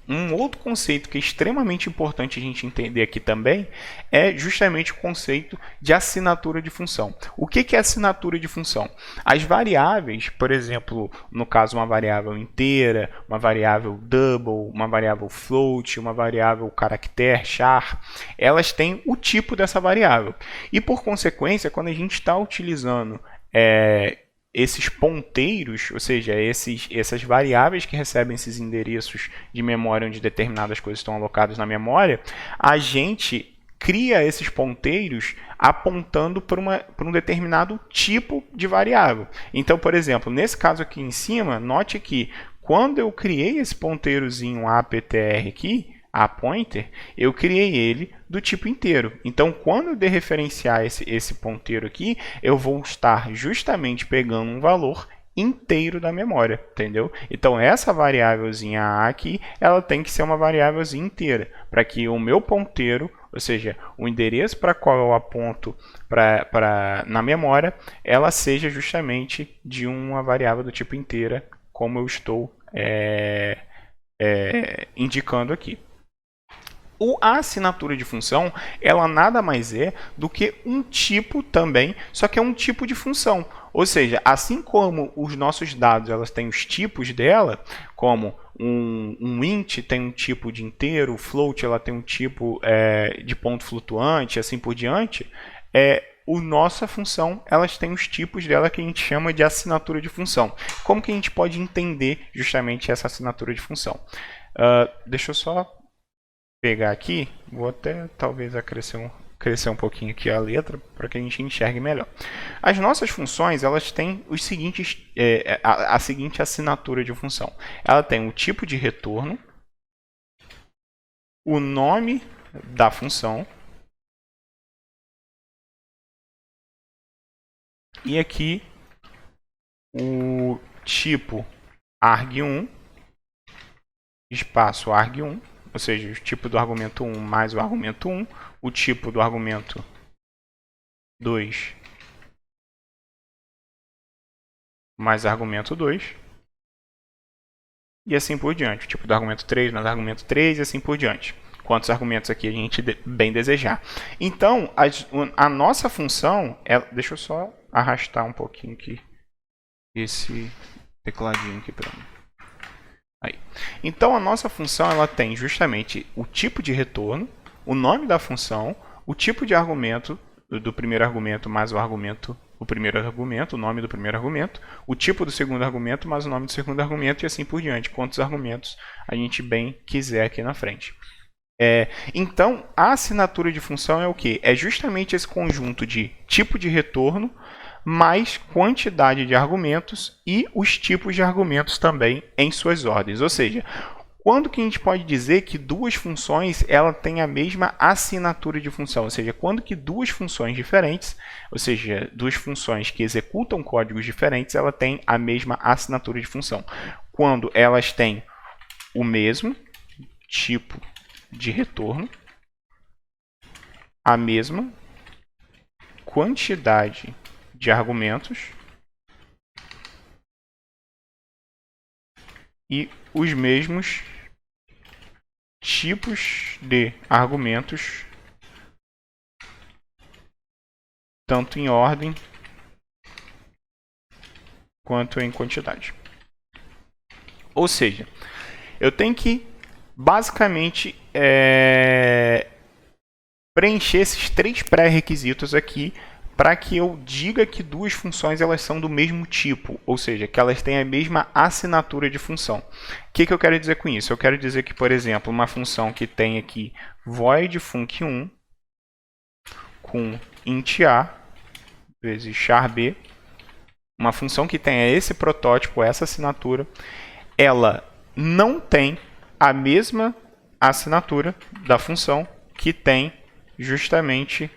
Um outro conceito que é extremamente importante a gente entender aqui também é justamente o conceito de assinatura de função. O que é assinatura de função? As variáveis, por exemplo, no caso uma variável inteira, uma variável double, uma variável float, uma variável caractere, char, elas têm o tipo dessa variável. E por consequência, quando a gente está utilizando esses ponteiros, ou seja, essas variáveis que recebem esses endereços de memória onde determinadas coisas estão alocadas na memória, a gente cria esses ponteiros apontando para um determinado tipo de variável. Então, por exemplo, nesse caso aqui em cima, note que quando eu criei esse ponteirozinho aptr aqui, a pointer, eu criei ele do tipo inteiro. Então, quando eu dereferenciar esse ponteiro aqui, eu vou estar justamente pegando um valor inteiro da memória, entendeu? Então, essa variávelzinha A aqui, ela tem que ser uma variávelzinha inteira, para que o meu ponteiro, ou seja, o endereço para qual eu aponto na memória, ela seja justamente de uma variável do tipo inteira, como eu estou indicando aqui. A assinatura de função, ela nada mais é do que um tipo também, só que é um tipo de função. Ou seja, assim como os nossos dados elas têm os tipos dela, como um int tem um tipo de inteiro, o float ela tem um tipo de ponto flutuante, assim por diante, a nossa função elas têm os tipos dela que a gente chama de assinatura de função. Como que a gente pode entender justamente essa assinatura de função? Deixa eu só pegar aqui, vou até talvez crescer um pouquinho aqui a letra para que a gente enxergue melhor. As nossas funções elas têm os seguintes, a seguinte assinatura de função. Ela tem o tipo de retorno, o nome da função e aqui o tipo arg1 espaço arg1, ou seja, o tipo do argumento 1 mais o argumento 1, o tipo do argumento 2 mais argumento 2, e assim por diante. O tipo do argumento 3 mais argumento 3 e assim por diante. Quantos argumentos aqui a gente bem desejar. Então, a nossa função, deixa eu só arrastar um pouquinho aqui esse tecladinho aqui para mim. Aí. Então, a nossa função ela tem justamente o tipo de retorno, o nome da função, o tipo de argumento do primeiro argumento mais o primeiro argumento, o nome do primeiro argumento, o tipo do segundo argumento mais o nome do segundo argumento e assim por diante, quantos argumentos a gente bem quiser aqui na frente. Então, a assinatura de função é o quê? É justamente esse conjunto de tipo de retorno mais quantidade de argumentos e os tipos de argumentos também em suas ordens. Ou seja, quando que a gente pode dizer que duas funções ela têm a mesma assinatura de função? Ou seja, quando que duas funções diferentes, ou seja, duas funções que executam códigos diferentes, ela tem a mesma assinatura de função. Quando elas têm o mesmo tipo de retorno, a mesma quantidade de argumentos e os mesmos tipos de argumentos, tanto em ordem quanto em quantidade. Ou seja, eu tenho que basicamente preencher esses três pré-requisitos aqui para que eu diga que duas funções elas são do mesmo tipo, ou seja, que elas têm a mesma assinatura de função. O que eu quero dizer com isso? Eu quero dizer que, por exemplo, uma função que tem aqui void func1 com int a vezes char b, uma função que tenha esse protótipo, essa assinatura, ela não tem a mesma assinatura da função que tem justamente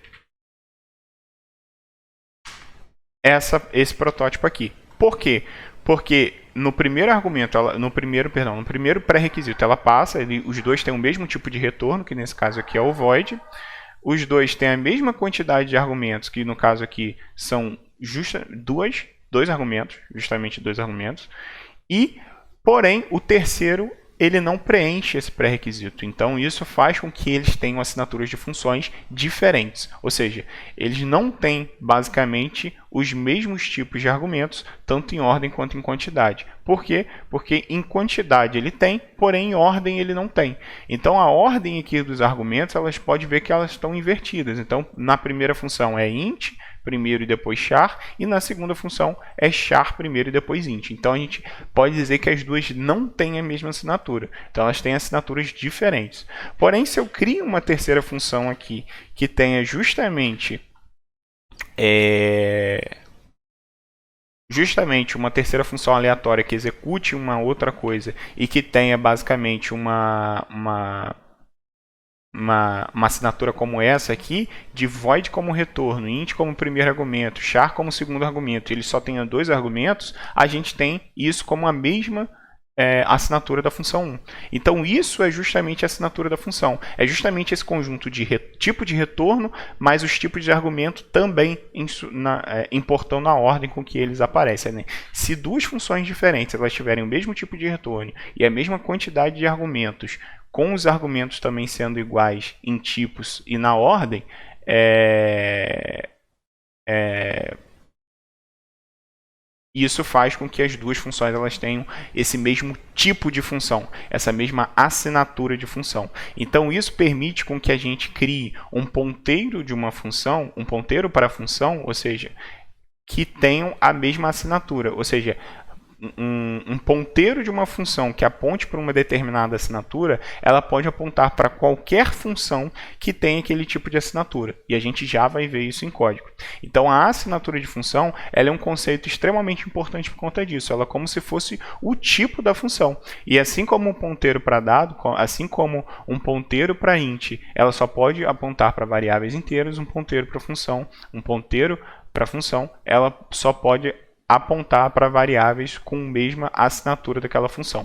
esse protótipo aqui. Por quê? Porque no primeiro argumento, no primeiro pré-requisito, ela passa, os dois têm o mesmo tipo de retorno, que nesse caso aqui é o void. Os dois têm a mesma quantidade de argumentos, que no caso aqui são dois argumentos, justamente dois argumentos. E, porém, o terceiro ele não preenche esse pré-requisito. Então, isso faz com que eles tenham assinaturas de funções diferentes. Ou seja, eles não têm, basicamente, os mesmos tipos de argumentos, tanto em ordem quanto em quantidade. Por quê? Porque em quantidade ele tem, porém em ordem ele não tem. Então, a ordem aqui dos argumentos, elas pode ver que elas estão invertidas. Então, na primeira função é int, primeiro e depois char, e na segunda função é char primeiro e depois int. Então, a gente pode dizer que as duas não têm a mesma assinatura. Então, elas têm assinaturas diferentes. Porém, se eu crio uma terceira função aqui que tenha justamente uma terceira função aleatória que execute uma outra coisa e que tenha basicamente uma assinatura como essa aqui, de void como retorno, int como primeiro argumento, char como segundo argumento, ele só tenha dois argumentos, a gente tem isso como a mesma assinatura da função 1. Então, isso é justamente a assinatura da função. É justamente esse conjunto de tipo de retorno, mas os tipos de argumento também importando na ordem com que eles aparecem. Né? Se duas funções diferentes elas tiverem o mesmo tipo de retorno e a mesma quantidade de argumentos, com os argumentos também sendo iguais em tipos e na ordem, isso faz com que as duas funções elas tenham esse mesmo tipo de função, essa mesma assinatura de função. Então, isso permite com que a gente crie um ponteiro de uma função, um ponteiro para a função, ou seja, que tenham a mesma assinatura, ou seja, um ponteiro de uma função que aponte para uma determinada assinatura, ela pode apontar para qualquer função que tenha aquele tipo de assinatura. E a gente já vai ver isso em código. Então, a assinatura de função ela é um conceito extremamente importante por conta disso. Ela é como se fosse o tipo da função. E assim como um ponteiro para dado, assim como um ponteiro para int, ela só pode apontar para variáveis inteiras, um ponteiro para função, ela só pode apontar para variáveis com a mesma assinatura daquela função.